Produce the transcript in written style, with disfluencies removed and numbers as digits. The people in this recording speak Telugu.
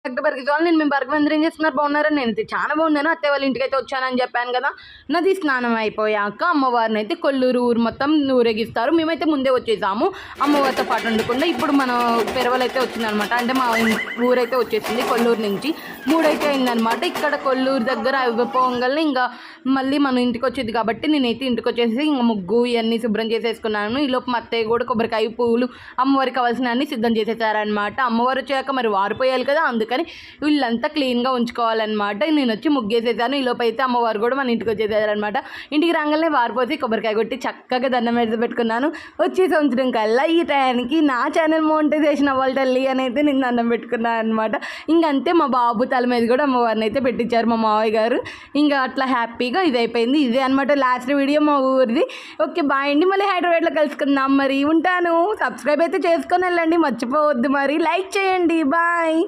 నేను మేము భార్గవేంద్ర ఏం చేస్తున్నారు బాగున్నారని నేనైతే చాలా బాగున్నాను. అత్తయ్య వాళ్ళ ఇంటికి అయితే వచ్చానని చెప్పాను కదా. నది స్నానం అయిపోయాక అమ్మవారిని అయితే కొల్లూరు ఊరు మొత్తం ఊరేగిస్తారు. మేమైతే ముందే వచ్చేసాము అమ్మవారితో పాటు ఉండకుండా. ఇప్పుడు మన పెరవలు అయితే వచ్చిందనమాట. అంటే మా ఊరైతే వచ్చేసింది కొల్లూరు నుంచి. 3 అయితే అయిందనమాట. ఇక్కడ కొల్లూరు దగ్గర అయిపోగానే ఇంకా మళ్ళీ మన ఇంటికి వచ్చేది కాబట్టి నేనైతే ఇంటికి వచ్చేసి ఇంకా ముగ్గు ఇవన్నీ శుభ్రం చేసేసుకున్నాను. ఈలోపు మా అత్తయ్య కూడా కొబ్బరికాయ పువ్వులు అమ్మవారికి కావాల్సిన అన్ని సిద్ధం చేసేసారనమాట. అమ్మవారు వచ్చాక మరి వారిపోయాలి కదా, అందుకని వీళ్ళంతా క్లీన్గా ఉంచుకోవాలన్నమాట. నేను వచ్చి ముగ్గేసేసాను. ఈలోపు అయితే అమ్మవారు కూడా మన ఇంటికి వచ్చేసారనమాట. ఇంటికి రాగానే వారిపోతే కొబ్బరికాయ కొట్టి చక్కగా దండం మీద పెట్టుకున్నాను. వచ్చే సంవత్సరం కల్లా ఈ టైంకి నా ఛానల్ మోనిటైజేషన్ అవ్వాలి తల్లి అని అయితే నేను దండం పెట్టుకున్నాను అనమాట. ఇంకంతే మా బాబు తల మీద కూడా అమ్మవారిని అయితే పెట్టించారు మా మావయ్య గారు. ఇంకా అట్లా హ్యాపీగా ఇది అయిపోయింది. ఇదే అనమాట లాస్ట్ వీడియో మా ఊరిది. ఓకే బాయ్ అండి, మళ్ళీ హైదరాబాద్లో కలుసుకుందాం. మరి ఉంటాను. సబ్స్క్రైబ్ అయితే చేసుకొని వెళ్ళండి, మర్చిపోవద్దు. మరి లైక్ చేయండి. బాయ్.